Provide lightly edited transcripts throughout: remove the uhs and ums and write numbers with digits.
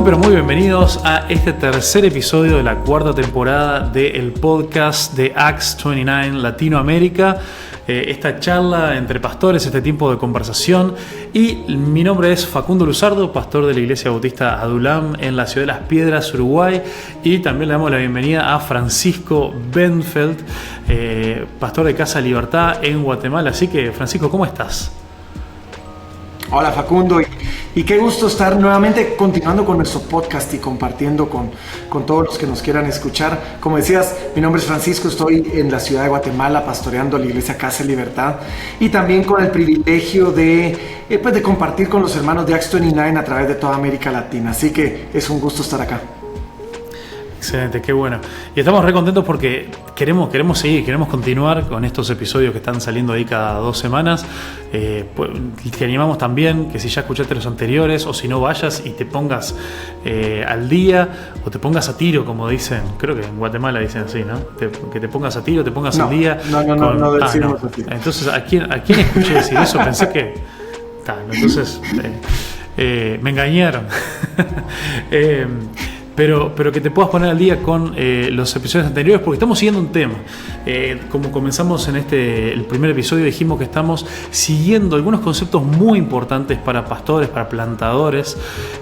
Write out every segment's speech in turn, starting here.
pero muy bienvenidos a este tercer episodio de la cuarta temporada del podcast de Acts 29 Latinoamérica. Esta charla entre pastores, este tiempo de conversación. Y mi nombre es Facundo Luzardo, pastor de la Iglesia Bautista Adulam en la ciudad de Las Piedras, Uruguay. Y también le damos la bienvenida a Francisco Benfeld, pastor de Casa Libertad en Guatemala. Así que, Francisco, ¿cómo estás? Hola Facundo, y qué gusto estar nuevamente continuando con nuestro podcast y compartiendo con todos los que nos quieran escuchar. Como decías, mi nombre es Francisco, estoy en la ciudad de Guatemala pastoreando la iglesia Casa Libertad y también con el privilegio de compartir con los hermanos de Acts 29 a través de toda América Latina. Así que es un gusto estar acá. Excelente, qué bueno. Y estamos re contentos porque queremos seguir, queremos continuar con estos episodios que están saliendo ahí cada 2 semanas. Te animamos también que si ya escuchaste los anteriores o si no vayas y te pongas al día o te pongas a tiro, como dicen, creo que en Guatemala dicen así, ¿no? Que te pongas a tiro, te pongas al día. No decimos así. Entonces, ¿a quién escuché decir eso? Pensé que... Entonces, me engañaron. Pero que te puedas poner al día con los episodios anteriores, porque estamos siguiendo un tema. Como comenzamos en el primer episodio, dijimos que estamos siguiendo algunos conceptos muy importantes para pastores, para plantadores,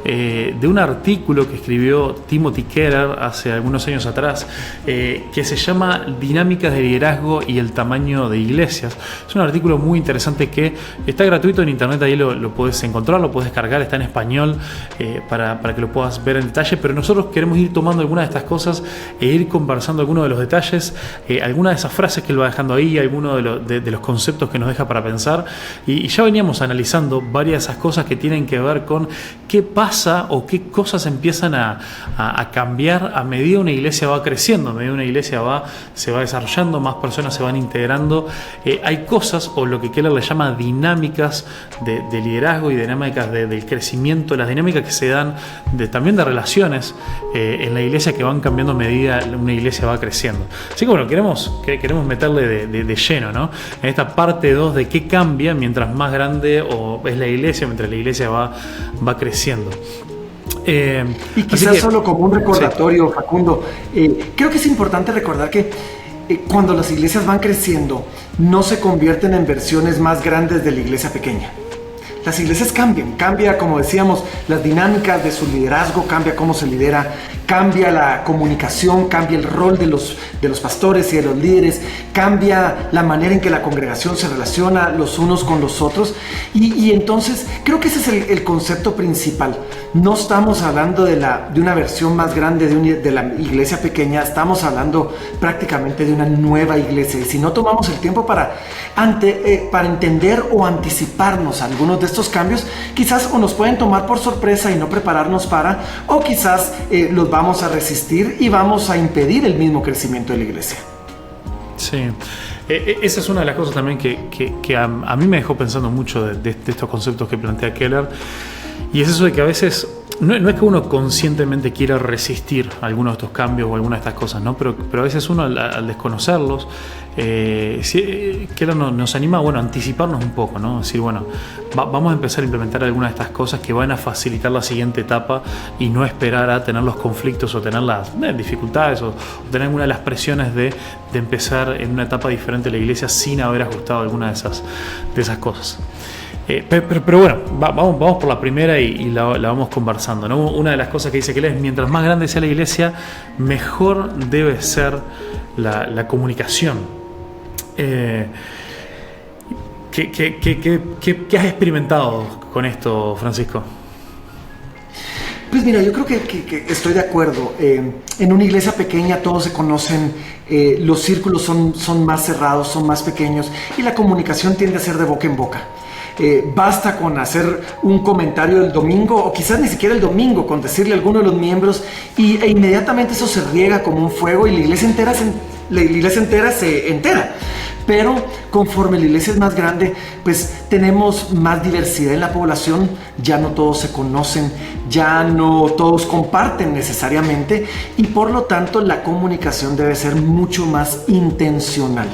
de un artículo que escribió Timothy Keller hace algunos años atrás, que se llama Dinámicas de liderazgo y el tamaño de iglesias. Es un artículo muy interesante que está gratuito en internet, ahí lo puedes encontrar, lo puedes descargar, está en español, para que lo puedas ver en detalle, pero nosotros queremos ir tomando algunas de estas cosas e ir conversando algunos de los detalles, algunas de esas frases que él va dejando ahí, algunos de los conceptos que nos deja para pensar, y ya veníamos analizando varias de esas cosas que tienen que ver con qué pasa o qué cosas empiezan a cambiar a medida una iglesia va creciendo, a medida una iglesia se va desarrollando, más personas se van integrando. Hay cosas, o lo que Keller le llama dinámicas de liderazgo y dinámicas del crecimiento, las dinámicas que se dan también de relaciones en la iglesia, que van cambiando a medida una iglesia va creciendo. Así que bueno, queremos meterle de lleno, ¿no? En esta parte 2 de qué cambia mientras más grande es la iglesia, mientras la iglesia va creciendo. Y quizás solo como un recordatorio, sí. Facundo, creo que es importante recordar que cuando las iglesias van creciendo, no se convierten en versiones más grandes de la iglesia pequeña. Las iglesias cambia, como decíamos, las dinámicas de su liderazgo, cambia cómo se lidera, cambia la comunicación, cambia el rol de los pastores y de los líderes, cambia la manera en que la congregación se relaciona los unos con los otros, y entonces creo que ese es el concepto principal. No estamos hablando de una versión más grande de la iglesia pequeña, estamos hablando prácticamente de una nueva iglesia, y si no tomamos el tiempo para entender o anticiparnos a algunos de estos cambios, quizás o nos pueden tomar por sorpresa y no prepararnos o quizás los vamos a resistir y vamos a impedir el mismo crecimiento de la iglesia. Sí, esa es una de las cosas también que a mí me dejó pensando mucho de estos conceptos que plantea Keller, y es eso de que a veces no es que uno conscientemente quiera resistir algunos de estos cambios o algunas de estas cosas, ¿no? Pero a veces uno al desconocerlos, Keller nos anima a anticiparnos un poco, ¿no? Decir, vamos a empezar a implementar algunas de estas cosas que van a facilitar la siguiente etapa y no esperar a tener los conflictos o tener las dificultades o tener alguna de las presiones de empezar en una etapa diferente de la iglesia sin haber ajustado alguna de esas cosas. Pero bueno, vamos por la primera y la vamos conversando, ¿no? Una de las cosas que dice que es: mientras más grande sea la iglesia, mejor debe ser la comunicación. ¿Qué has experimentado con esto, Francisco? Pues mira, yo creo que estoy de acuerdo. En una iglesia pequeña todos se conocen, los círculos son más cerrados, son más pequeños, y la comunicación tiende a ser de boca en boca. Basta con hacer un comentario el domingo, o quizás ni siquiera el domingo, con decirle a alguno de los miembros, e inmediatamente eso se riega como un fuego y la iglesia entera se entera. Pero conforme la iglesia es más grande, pues tenemos más diversidad en la población, ya no todos se conocen, ya no todos comparten necesariamente y por lo tanto la comunicación debe ser mucho más intencional.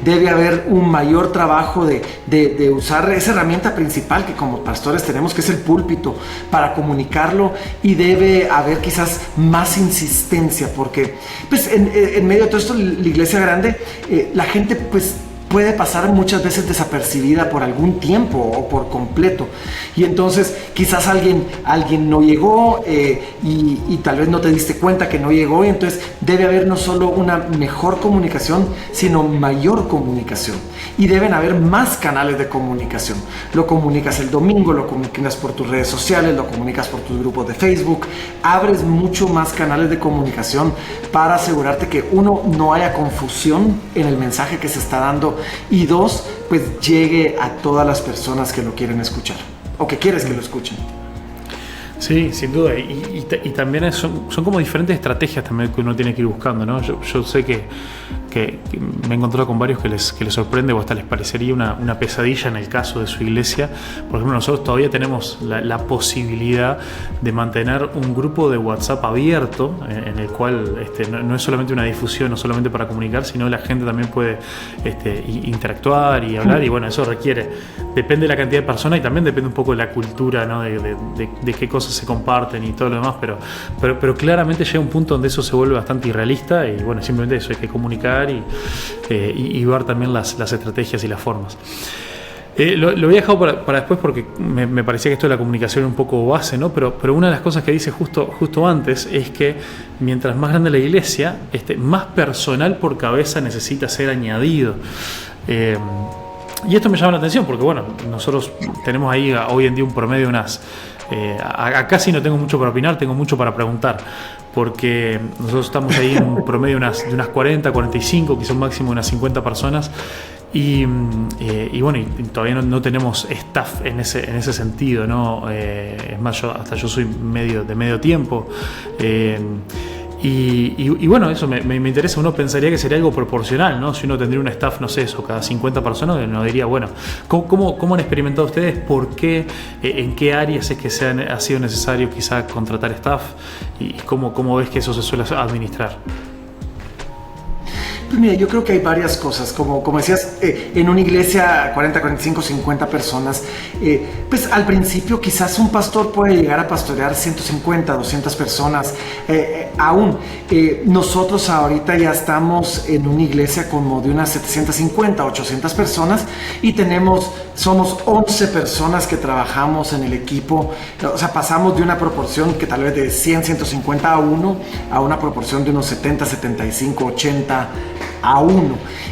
Debe haber un mayor trabajo de usar esa herramienta principal que como pastores tenemos, que es el púlpito, para comunicarlo, y debe haber quizás más insistencia, porque pues, en medio de todo esto, la iglesia grande, la gente pues puede pasar muchas veces desapercibida por algún tiempo o por completo, y entonces quizás alguien no llegó y tal vez no te diste cuenta que no llegó, y entonces debe haber no solo una mejor comunicación, sino mayor comunicación, y deben haber más canales de comunicación. Lo comunicas el domingo, lo comunicas por tus redes sociales, lo comunicas por tus grupos de Facebook, abres mucho más canales de comunicación para asegurarte que uno, no haya confusión en el mensaje que se está dando, y dos, pues llegue a todas las personas que lo quieren escuchar o que quieres que lo escuchen. Sí, sin duda, y también son como diferentes estrategias también que uno tiene que ir buscando, ¿no? Yo sé que me he encontrado con varios que les sorprende o hasta les parecería una pesadilla en el caso de su iglesia. Por ejemplo, nosotros todavía tenemos la posibilidad de mantener un grupo de WhatsApp abierto en el cual no es solamente una difusión, no solamente para comunicar, sino la gente también puede interactuar y hablar, y bueno, eso depende de la cantidad de personas y también depende un poco de la cultura, ¿no? de qué cosas se comparten y todo lo demás, pero claramente llega un punto donde eso se vuelve bastante irrealista, y bueno, simplemente eso, hay que comunicar y ver también las estrategias y las formas. Lo había dejado para después porque me parecía que esto de la comunicación era un poco base, ¿no? Pero una de las cosas que dice justo antes es que mientras más grande la iglesia, más personal por cabeza necesita ser añadido. Y esto me llama la atención porque, bueno, nosotros tenemos ahí hoy en día un promedio de unas... acá sí no tengo mucho para opinar, tengo mucho para preguntar, porque nosotros estamos ahí en un promedio de unas 40, 45, quizás un máximo de unas 50 personas, y bueno, y todavía no tenemos staff en ese sentido, ¿no? Es más, yo soy de medio tiempo, y bueno, eso me interesa. Uno pensaría que sería algo proporcional, ¿no? Si uno tendría un staff, no sé, eso, cada 50 personas, uno diría, bueno, ¿cómo han experimentado ustedes? ¿Por qué? ¿En qué áreas es que ha sido necesario quizá contratar staff? ¿Y cómo ves que eso se suele administrar? Pues mira, yo creo que hay varias cosas, como decías, en una iglesia 40, 45, 50 personas, pues al principio quizás un pastor puede llegar a pastorear 150, 200 personas, aún. Nosotros ahorita ya estamos en una iglesia como de unas 750, 800 personas, y somos 11 personas que trabajamos en el equipo. O sea, pasamos de una proporción que tal vez de 100, 150 a 1, a una proporción de unos 70, 75, 80 a 1.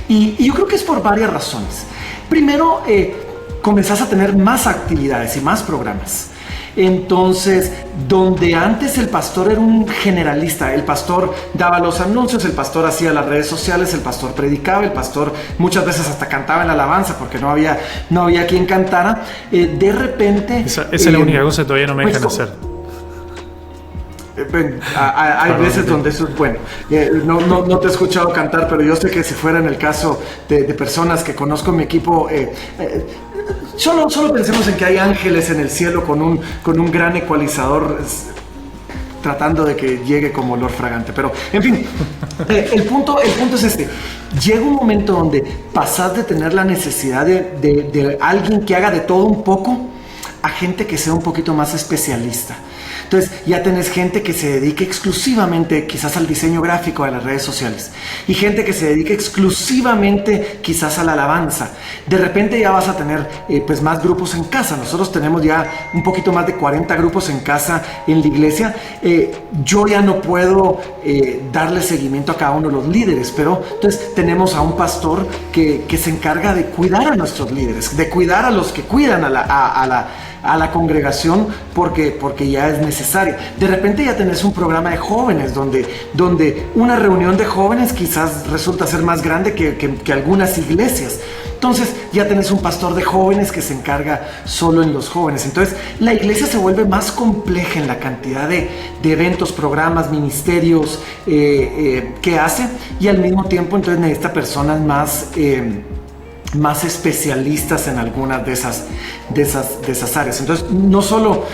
Y yo creo que es por varias razones. Primero, comenzás a tener más actividades y más programas. Entonces, donde antes el pastor era un generalista, el pastor daba los anuncios, el pastor hacía las redes sociales, el pastor predicaba, el pastor muchas veces hasta cantaba en la alabanza porque no había quien cantara, de repente... Esa es la única cosa que todavía no me dejan hacer. Hay veces donde eso es bueno. No te he escuchado cantar, pero yo sé que si fuera en el caso de personas que conozco en mi equipo, solo pensemos en que hay ángeles en el cielo con un gran ecualizador tratando de que llegue como olor fragante. Pero, en fin, el punto es este. Llega un momento donde pasas de tener la necesidad de alguien que haga de todo un poco a gente que sea un poquito más especialista. Entonces ya tenés gente que se dedique exclusivamente quizás al diseño gráfico de las redes sociales, y gente que se dedique exclusivamente quizás a la alabanza. De repente ya vas a tener pues más grupos en casa. Nosotros tenemos ya un poquito más de 40 grupos en casa en la iglesia. Yo ya no puedo darle seguimiento a cada uno de los líderes, pero entonces tenemos a un pastor que se encarga de cuidar a nuestros líderes, de cuidar a los que cuidan a la congregación, porque ya es necesario. De repente ya tenés un programa de jóvenes donde una reunión de jóvenes quizás resulta ser más grande que algunas iglesias. Entonces ya tenés un pastor de jóvenes que se encarga solo en los jóvenes. Entonces la iglesia se vuelve más compleja en la cantidad de eventos, programas, ministerios que hace, y al mismo tiempo entonces necesita personas más más especialistas en algunas de esas áreas. Entonces, no solo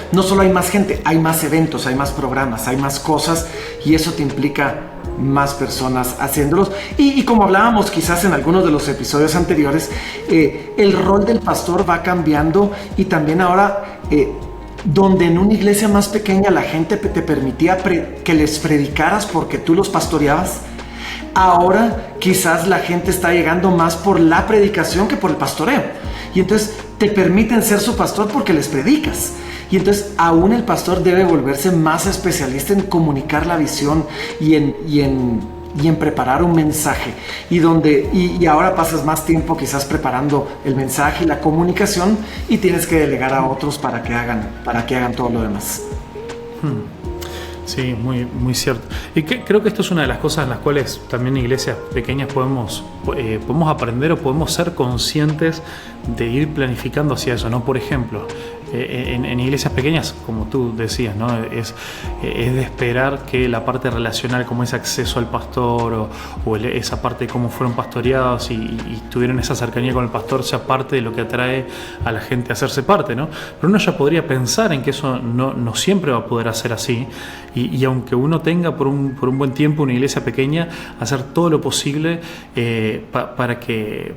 hay más gente, hay más eventos, hay más programas, hay más cosas, y eso te implica más personas haciéndolos. Y como hablábamos quizás en algunos de los episodios anteriores, el rol del pastor va cambiando, y también ahora donde en una iglesia más pequeña la gente te permitía que les predicaras porque tú los pastoreabas, ahora quizás la gente está llegando más por la predicación que por el pastoreo, y entonces te permiten ser su pastor porque les predicas. Y entonces aún el pastor debe volverse más especialista en comunicar la visión y en preparar un mensaje. Y ahora pasas más tiempo quizás preparando el mensaje y la comunicación, y tienes que delegar a otros para que hagan todo lo demás. Sí, muy, muy cierto. Y creo que esto es una de las cosas en las cuales también iglesias pequeñas podemos aprender o podemos ser conscientes de ir planificando hacia eso, ¿no? Por ejemplo, en iglesias pequeñas, como tú decías, ¿no? Es de esperar que la parte relacional, como ese acceso al pastor o esa parte de cómo fueron pastoreados y tuvieron esa cercanía con el pastor, sea parte de lo que atrae a la gente a hacerse parte, ¿no? Pero uno ya podría pensar en que eso no siempre va a poder hacer así, y aunque uno tenga por un buen tiempo una iglesia pequeña, hacer todo lo posible para que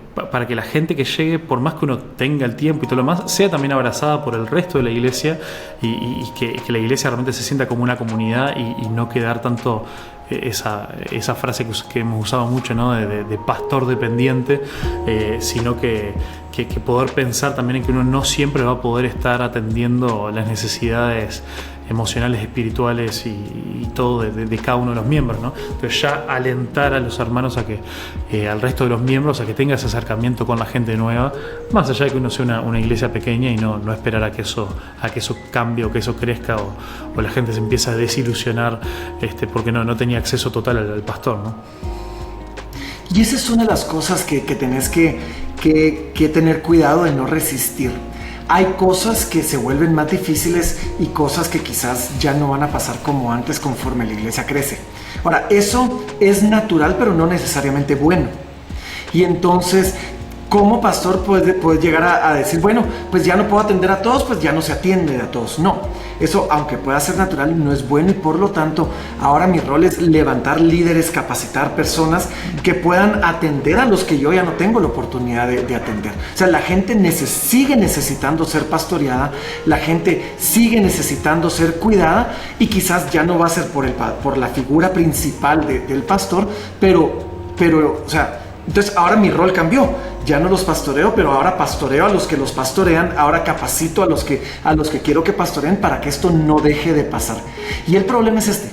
la gente que llegue, por más que uno tenga el tiempo y todo lo más, sea también abrazada por el resto de la iglesia, y que la iglesia realmente se sienta como una comunidad, y no quedar tanto esa frase que hemos usado mucho, ¿no? de pastor dependiente, sino que poder pensar también en que uno no siempre va a poder estar atendiendo las necesidades emocionales, espirituales y todo de cada uno de los miembros, ¿no? Entonces ya alentar a los hermanos a que al resto de los miembros a que tenga ese acercamiento con la gente nueva, más allá de que uno sea una iglesia pequeña, y no esperar a que eso cambie o que eso crezca, o la gente se empiece a desilusionar porque no tenía acceso total al pastor, ¿no? Y esa es una de las cosas que tenés que tener cuidado de no resistir. Hay cosas que se vuelven más difíciles y cosas que quizás ya no van a pasar como antes conforme la iglesia crece. Ahora, eso es natural, pero no necesariamente bueno. Y entonces, como pastor puedes llegar a decir, bueno, pues ya no puedo atender a todos, pues ya no se atiende a todos. No, eso, aunque pueda ser natural, no es bueno, y por lo tanto ahora mi rol es levantar líderes, capacitar personas que puedan atender a los que yo ya no tengo la oportunidad de atender. O sea, la gente sigue necesitando ser pastoreada, la gente sigue necesitando ser cuidada, y quizás ya no va a ser por la figura principal del pastor, pero, o sea, entonces ahora mi rol cambió. Ya no los pastoreo, pero ahora pastoreo a los que los pastorean, ahora capacito a los que quiero que pastoreen, para que esto no deje de pasar. Y el problema es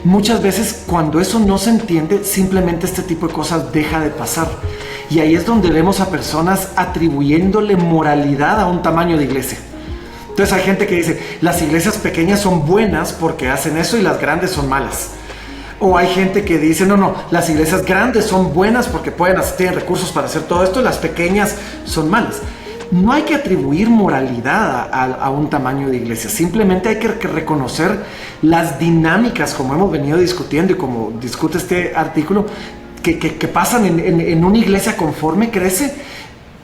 muchas veces cuando eso no se entiende, simplemente este tipo de cosas deja de pasar. Y ahí es donde vemos a personas atribuyéndole moralidad a un tamaño de iglesia. Entonces hay gente que dice, las iglesias pequeñas son buenas porque hacen eso y las grandes son malas. O hay gente que dice, no, las iglesias grandes son buenas porque tienen recursos para hacer todo esto, y las pequeñas son malas. No hay que atribuir moralidad a un tamaño de iglesia. Simplemente hay que reconocer las dinámicas, como hemos venido discutiendo y como discute este artículo, que pasan en una iglesia conforme crece,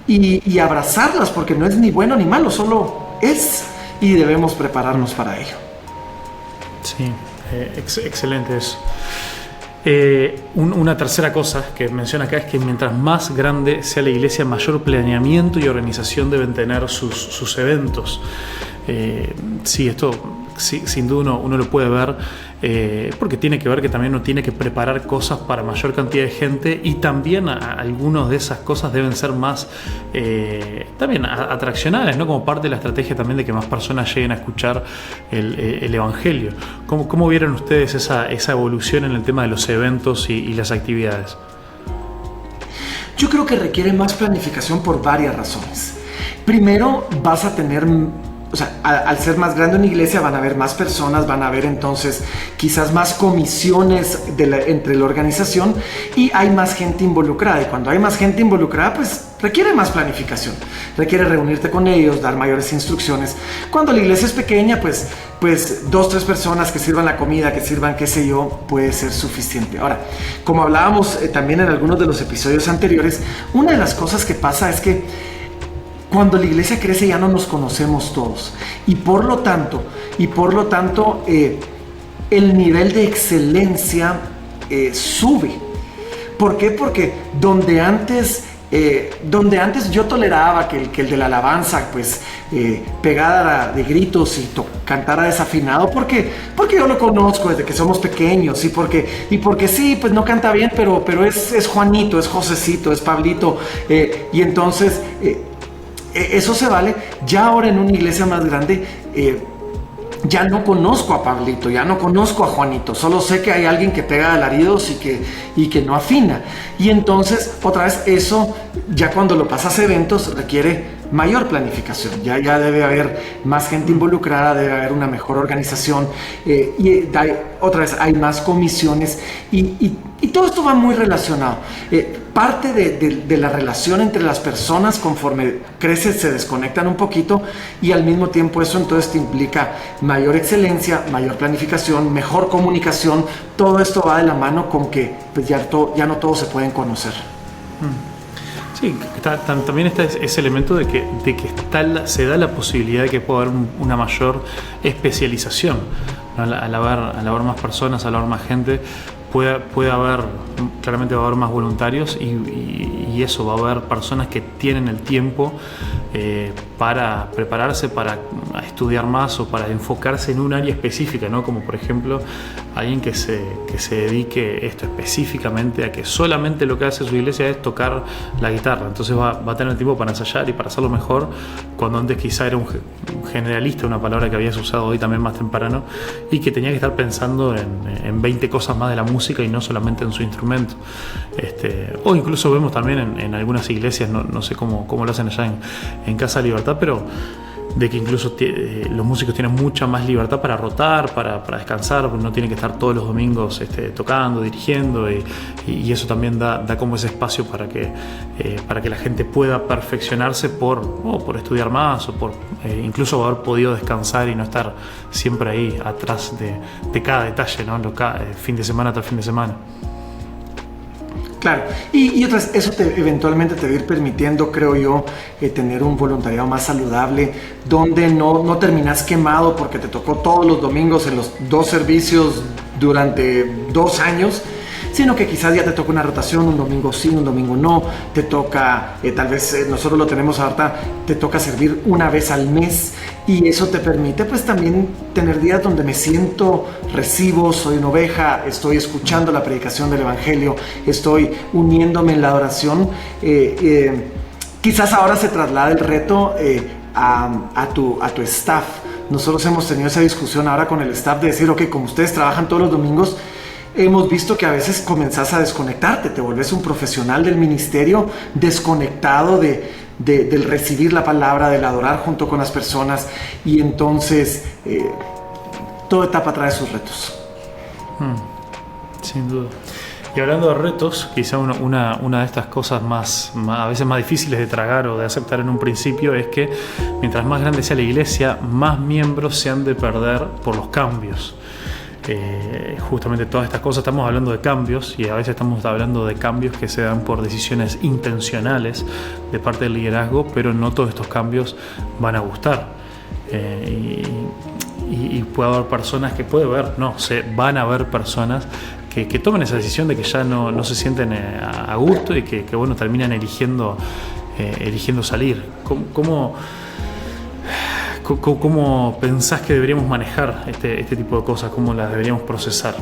y abrazarlas, porque no es ni bueno ni malo, solo es, y debemos prepararnos para ello. Sí. Excelente eso. Una tercera cosa que menciona acá es que mientras más grande sea la iglesia, mayor planeamiento y organización deben tener sus eventos. Sí, esto sin duda uno lo puede ver, porque tiene que ver que también uno tiene que preparar cosas para mayor cantidad de gente, y también algunas de esas cosas deben ser más también atraccionales, ¿no? Como parte de la estrategia también de que más personas lleguen a escuchar el Evangelio. ¿Cómo vieron ustedes esa evolución en el tema de los eventos y las actividades? Yo creo que requiere más planificación por varias razones. Primero, vas a tener... O sea, al ser más grande una iglesia, van a haber más personas, van a haber entonces quizás más comisiones entre la organización, y hay más gente involucrada. Y cuando hay más gente involucrada, pues requiere más planificación. Requiere reunirte con ellos, dar mayores instrucciones. Cuando la iglesia es pequeña, pues pues 2, 3 personas que sirvan la comida, que sirvan qué sé yo, puede ser suficiente. Ahora, como hablábamos también en algunos de los episodios anteriores, una de las cosas que pasa es que cuando la iglesia crece ya no nos conocemos todos y por lo tanto el nivel de excelencia sube. ¿Por qué? Porque donde antes yo toleraba que el de la alabanza pues pegara de gritos y cantara desafinado porque yo lo conozco desde que somos pequeños y porque sí, pues no canta bien, pero es Juanito, es Josecito, es Pablito, y entonces eso se vale. Ya ahora en una iglesia más grande ya no conozco a Pablito, ya no conozco a Juanito, solo sé que hay alguien que pega alaridos y que no afina. Y entonces, otra vez, eso ya cuando lo pasas a eventos requiere mayor planificación. Ya debe haber más gente involucrada, debe haber una mejor organización otra vez hay más comisiones y todo esto va muy relacionado. Parte de la relación entre las personas conforme crece se desconectan un poquito y al mismo tiempo eso entonces te implica mayor excelencia, mayor planificación, mejor comunicación. Todo esto va de la mano con que pues ya no todos se pueden conocer. Sí, también está ese elemento de que se da la posibilidad de que pueda haber una mayor especialización, ¿no? Al haber más personas, al haber más gente, claramente va a haber más voluntarios y eso, va a haber personas que tienen el tiempo para prepararse, para estudiar más o para enfocarse en un área específica, ¿no? Como por ejemplo alguien que se dedique esto específicamente a que solamente lo que hace su iglesia es tocar la guitarra. Entonces va a tener tiempo para ensayar y para hacerlo mejor, cuando antes quizá era un generalista, una palabra que habías usado hoy también más temprano, y que tenía que estar pensando en 20 cosas más de la música y no solamente en su instrumento. O incluso vemos también en algunas iglesias, no sé cómo lo hacen allá en Casa Libertad, pero de que incluso los músicos tienen mucha más libertad para rotar, para descansar, no tienen que estar todos los domingos tocando, dirigiendo, y eso también da como ese espacio para que la gente pueda perfeccionarse por estudiar más o por incluso haber podido descansar y no estar siempre ahí atrás de cada detalle, ¿no? Fin de semana tras fin de semana. Claro, y otras, eso eventualmente te va a ir permitiendo, creo yo, tener un voluntariado más saludable, donde no terminas quemado porque te tocó todos los domingos en los 2 servicios durante 2 años, sino que quizás ya te toca una rotación, un domingo sí, un domingo no, te toca, tal vez nosotros lo tenemos ahorita, te toca servir una vez al mes, y eso te permite pues también tener días donde me siento, recibo, soy una oveja, estoy escuchando la predicación del evangelio, estoy uniéndome en la adoración. Quizás ahora se traslada el reto a tu staff. Nosotros hemos tenido esa discusión ahora con el staff de decir, ok, como ustedes trabajan todos los domingos, hemos visto que a veces comenzás a desconectarte, te vuelves un profesional del ministerio desconectado del recibir la palabra, del adorar junto con las personas, y entonces toda etapa trae sus retos. Sin duda. Y hablando de retos, quizá una de estas cosas a veces más difíciles de tragar o de aceptar en un principio es que mientras más grande sea la iglesia, más miembros se han de perder por los cambios. Justamente todas estas cosas, estamos hablando de cambios, y a veces estamos hablando de cambios que se dan por decisiones intencionales de parte del liderazgo, pero no todos estos cambios van a gustar, y puede haber personas que van a haber personas que tomen esa decisión de que ya no se sienten a gusto y que terminan eligiendo salir. ¿Cómo pensás que deberíamos manejar este tipo de cosas? ¿Cómo las deberíamos procesar?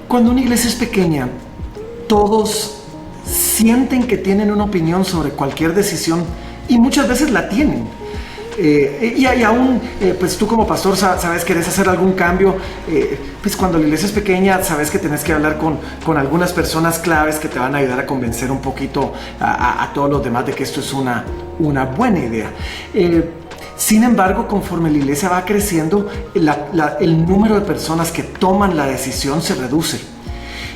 Cuando una iglesia es pequeña, todos sienten que tienen una opinión sobre cualquier decisión, y muchas veces la tienen. Y aún, pues tú como pastor sabes, querés hacer algún cambio, pues cuando la iglesia es pequeña, sabes que tenés que hablar con algunas personas claves que te van a ayudar a convencer un poquito a todos los demás de que esto es una buena idea. Sin embargo, conforme la iglesia va creciendo, el número de personas que toman la decisión se reduce.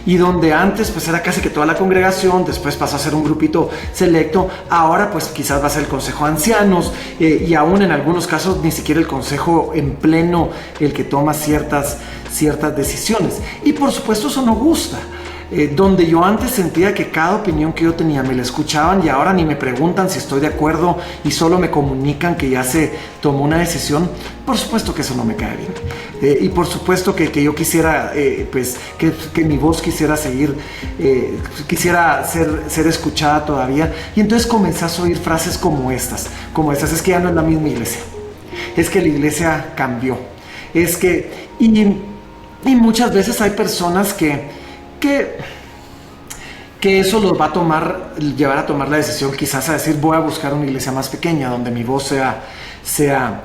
Y donde antes pues era casi que toda la congregación, después pasó a ser un grupito selecto, ahora pues quizás va a ser el consejo de ancianos, y aún en algunos casos ni siquiera el consejo en pleno el que toma ciertas decisiones. Y por supuesto eso no gusta. Donde yo antes sentía que cada opinión que yo tenía me la escuchaban, y ahora ni me preguntan si estoy de acuerdo y solo me comunican que ya se tomó una decisión. Por supuesto que eso no me cae bien, y por supuesto que yo quisiera pues que mi voz quisiera seguir, quisiera ser escuchada todavía. Y entonces comencé a oír frases como estas: es que ya no es la misma iglesia, es que la iglesia cambió, es que... y muchas veces hay personas que eso los va a llevar a tomar la decisión quizás a decir: voy a buscar una iglesia más pequeña, donde mi voz sea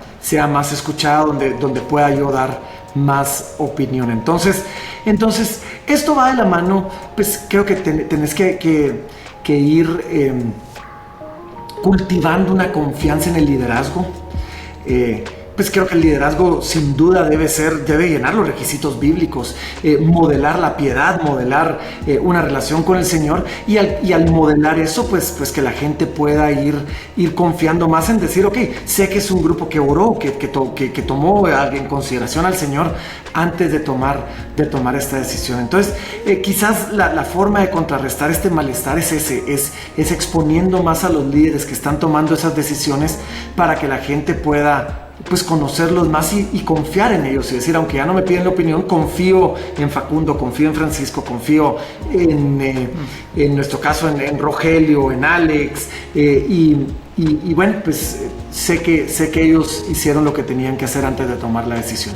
más escuchada, donde pueda yo dar más opinión. Entonces esto va de la mano. Pues creo que tenés que ir cultivando una confianza en el liderazgo. Pues creo que el liderazgo sin duda debe llenar los requisitos bíblicos, modelar la piedad, modelar una relación con el Señor, y al modelar eso, pues que la gente pueda ir confiando más en decir: ok, sé que es un grupo que oró, que tomó en consideración al Señor antes de tomar esta decisión. Entonces quizás la forma de contrarrestar este malestar es exponiendo más a los líderes que están tomando esas decisiones, para que la gente pueda pues conocerlos más y confiar en ellos, y decir: aunque ya no me piden la opinión, confío en Facundo, confío en Francisco, confío en nuestro caso en Rogelio, en Alex, y bueno, pues sé que ellos hicieron lo que tenían que hacer antes de tomar la decisión.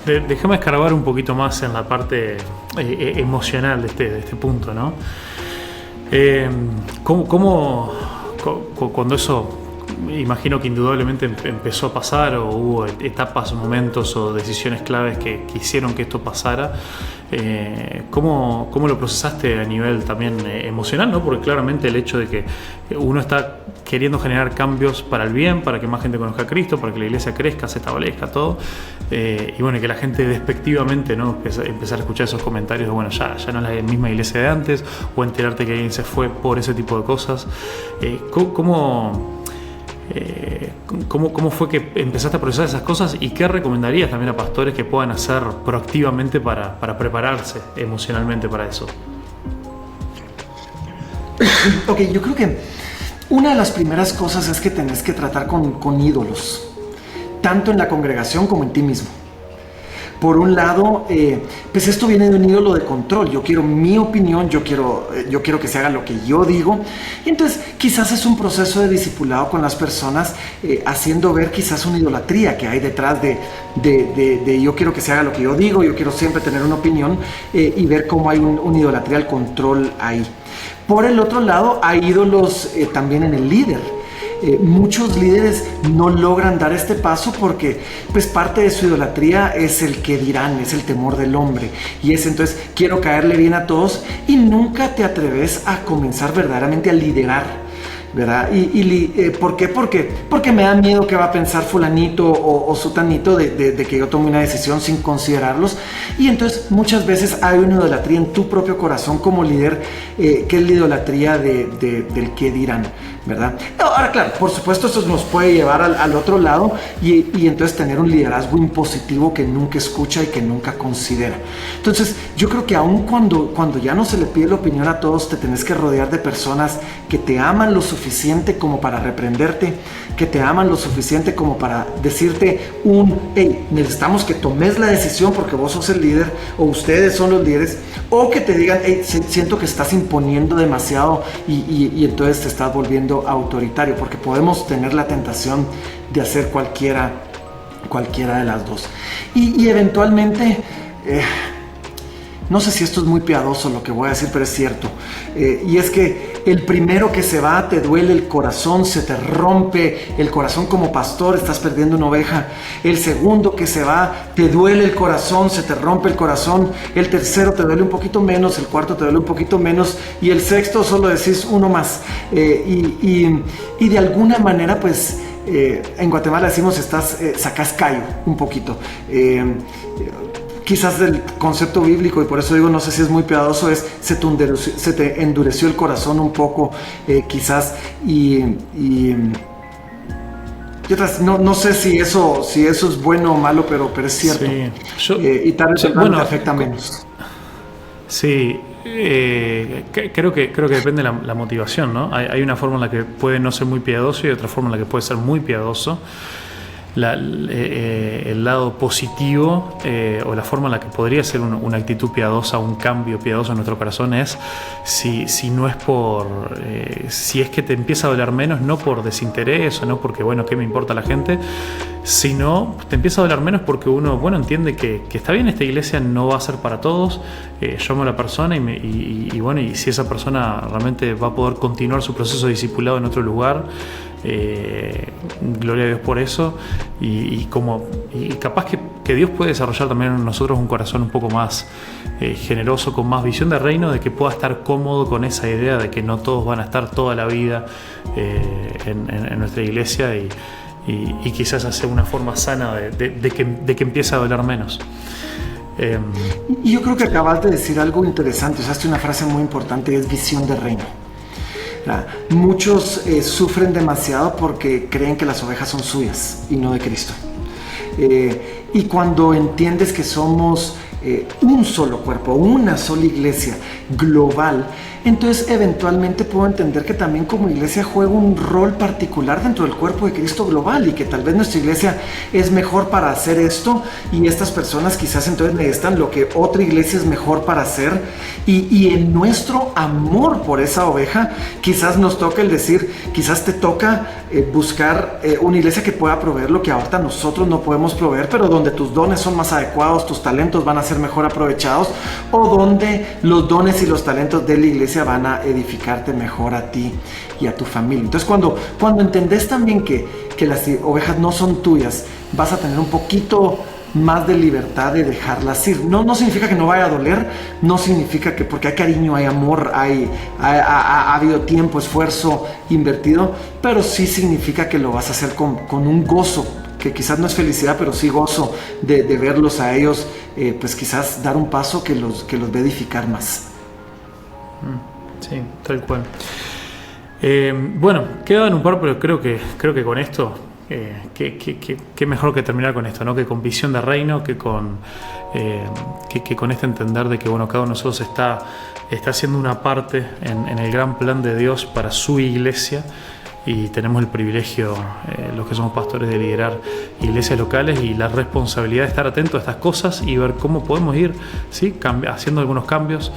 Déjame escarbar un poquito más en la parte emocional de este punto, ¿no? ¿Cómo cuando eso, imagino que indudablemente empezó a pasar, o hubo etapas, momentos o decisiones claves que hicieron que esto pasara, ¿cómo lo procesaste a nivel también emocional, ¿no? Porque claramente el hecho de que uno está queriendo generar cambios para el bien, para que más gente conozca a Cristo, para que la iglesia crezca, se establezca, todo, y bueno, que la gente despectivamente, ¿no?, empezar a escuchar esos comentarios de: bueno, ya no es la misma iglesia de antes, o enterarte que alguien se fue por ese tipo de cosas. ¿Cómo fue que empezaste a procesar esas cosas, y qué recomendarías también a pastores que puedan hacer proactivamente para prepararse emocionalmente para eso? Ok, yo creo que una de las primeras cosas es que tenés que tratar con ídolos, tanto en la congregación como en ti mismo. Por un lado, pues esto viene de un ídolo de control. Yo quiero mi opinión, yo quiero que se haga lo que yo digo. Y entonces quizás es un proceso de discipulado con las personas, haciendo ver quizás una idolatría que hay detrás de yo quiero que se haga lo que yo digo, yo quiero siempre tener una opinión, y ver cómo hay una idolatría al control ahí. Por el otro lado, hay ídolos también en el líder. Muchos líderes no logran dar este paso porque pues parte de su idolatría es el que dirán, es el temor del hombre, y es entonces: quiero caerle bien a todos, y nunca te atreves a comenzar verdaderamente a liderar, ¿verdad? ¿Por qué? Porque me da miedo que va a pensar fulanito o sutanito de que yo tome una decisión sin considerarlos. Y entonces muchas veces hay una idolatría en tu propio corazón como líder, que es la idolatría del que dirán, ¿verdad? Ahora, claro, por supuesto, esto nos puede llevar al otro lado, y entonces tener un liderazgo impositivo que nunca escucha y que nunca considera. Entonces yo creo que aun cuando ya no se le pide la opinión a todos, te tenés que rodear de personas que te aman lo suficiente como para reprenderte, que te aman lo suficiente como para decirte hey, necesitamos que tomes la decisión porque vos sos el líder, o ustedes son los líderes, o que te digan: hey, siento que estás imponiendo demasiado, y entonces te estás volviendo autoritario, porque podemos tener la tentación de hacer cualquiera de las dos. Y eventualmente, no sé si esto es muy piadoso lo que voy a decir, pero es cierto, y es que el primero que se va, te duele el corazón, se te rompe el corazón como pastor, estás perdiendo una oveja. El segundo que se va, te duele el corazón, se te rompe el corazón. El tercero te duele un poquito menos, el cuarto te duele un poquito menos, y el sexto solo decís uno más. Y de alguna manera, pues, en Guatemala decimos sacas callo un poquito. quizás el concepto bíblico, y por eso digo, no sé si es muy piadoso, es se te endureció el corazón un poco, quizás, y otras, no sé si eso es bueno o malo, pero es cierto. Sí. Y tal vez te afecta menos. Sí, creo que depende de la motivación, ¿no? Hay una forma en la que puede no ser muy piadoso y otra forma en la que puede ser muy piadoso. El lado positivo o la forma en la que podría ser una actitud piadosa, un cambio piadoso en nuestro corazón es si no es si es que te empieza a doler menos, no por desinterés o no porque bueno, qué me importa la gente, sino te empieza a doler menos porque uno entiende que está bien, esta iglesia no va a ser para todos, yo amo a la persona y si esa persona realmente va a poder continuar su proceso de discipulado en otro lugar, gloria a Dios por eso, y capaz que Dios puede desarrollar también en nosotros un corazón un poco más generoso, con más visión de reino, de que pueda estar cómodo con esa idea de que no todos van a estar toda la vida en nuestra iglesia, y quizás hacer una forma sana de que empiece a doler menos. Y yo creo que acabas de decir algo interesante, usaste una frase muy importante, y es visión de reino. Muchos sufren demasiado porque creen que las ovejas son suyas y no de Cristo. Y cuando entiendes que somos un solo cuerpo, una sola iglesia global, entonces eventualmente puedo entender que también como iglesia juega un rol particular dentro del cuerpo de Cristo global, y que tal vez nuestra iglesia es mejor para hacer esto y estas personas quizás entonces necesitan lo que otra iglesia es mejor para hacer, y en nuestro amor por esa oveja quizás nos toca el decir, quizás te toca buscar una iglesia que pueda proveer lo que ahorita nosotros no podemos proveer, pero donde tus dones son más adecuados, tus talentos van a ser mejor aprovechados, o donde los dones y los talentos de la iglesia van a edificarte mejor a ti y a tu familia. Entonces cuando entendés también que las ovejas no son tuyas, vas a tener un poquito más de libertad de dejarlas ir. No significa que no vaya a doler, no significa que porque hay cariño, hay amor, ha habido tiempo, esfuerzo invertido, pero sí significa que lo vas a hacer con un gozo, que quizás no es felicidad, pero sí gozo de verlos a ellos, pues quizás dar un paso que los va a edificar más. Sí, tal cual. Quedan un par, pero creo que con esto, qué mejor que terminar con esto, ¿no? Que con visión de reino, que con este entender de que cada uno de nosotros está haciendo una parte en el gran plan de Dios para su iglesia. Y tenemos el privilegio, los que somos pastores, de liderar iglesias locales y la responsabilidad de estar atentos a estas cosas y ver cómo podemos ir, ¿sí? Haciendo algunos cambios,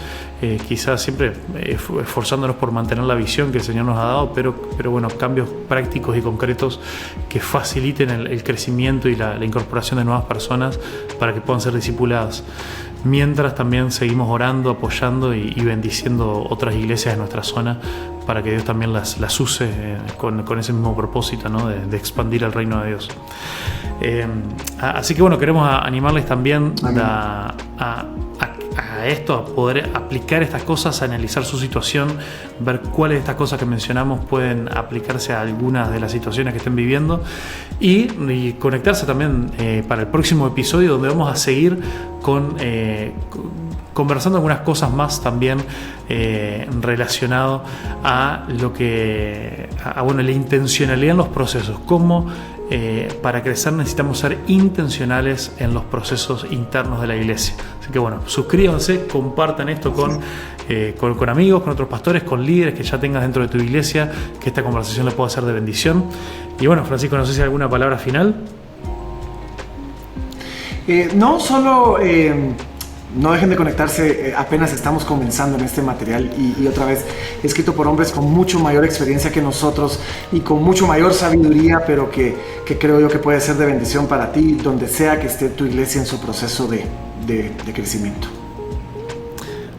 quizás siempre esforzándonos por mantener la visión que el Señor nos ha dado, pero cambios prácticos y concretos que faciliten el crecimiento y la incorporación de nuevas personas para que puedan ser discipuladas. Mientras también seguimos orando, apoyando y bendiciendo otras iglesias de nuestra zona para que Dios también las use con ese mismo propósito, ¿no? de expandir el reino de Dios. Así que queremos animarles también a esto, a poder aplicar estas cosas, a analizar su situación, ver cuáles de estas cosas que mencionamos pueden aplicarse a algunas de las situaciones que estén viviendo y conectarse también para el próximo episodio, donde vamos a seguir conversando algunas cosas más también relacionado a la intencionalidad en los procesos, cómo para crecer necesitamos ser intencionales en los procesos internos de la iglesia. Así que suscríbanse, compartan esto con amigos, con otros pastores, con líderes que ya tengas dentro de tu iglesia, que esta conversación le pueda ser de bendición. Y Francisco, no sé si hay alguna palabra final. Solo no dejen de conectarse, apenas estamos comenzando en este material y otra vez escrito por hombres con mucho mayor experiencia que nosotros y con mucho mayor sabiduría, pero que creo yo que puede ser de bendición para ti, donde sea que esté tu iglesia en su proceso de crecimiento.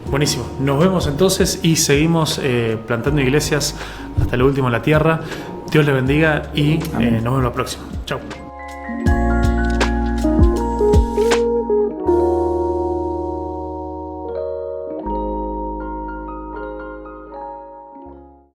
Buenísimo, nos vemos entonces y seguimos plantando iglesias hasta lo último en la tierra. Dios les bendiga y nos vemos la próxima. Chao.